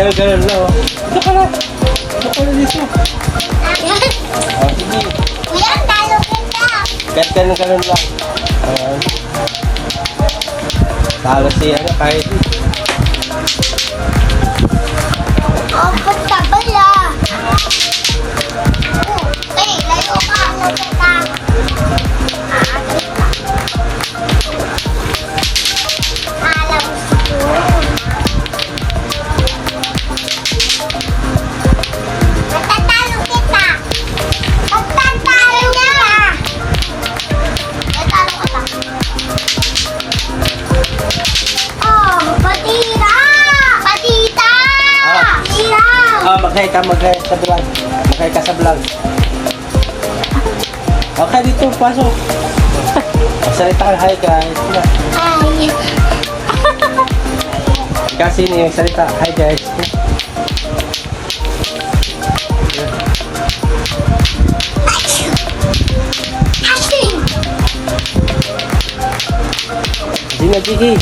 ganun lang. Ito ka na. Ito ka na dito. Sige. Kuya, talo kita. Ganun lang. Ayan. Talo si kahit. Oh, pagkabal ah. Okay, layo ka. Layo ka. Alam ko. Matatalo kita. Magtatalo kita. Natalo ka pa. Oh, patira. Patita. Patira. Maghay ka sa vlog. Maghay ka sa vlog. Okay, dito, pasok. Salita ka, hi guys. Ay. Kasi niyo yung salita, hi guys. Asin. Hindi na, Gigi.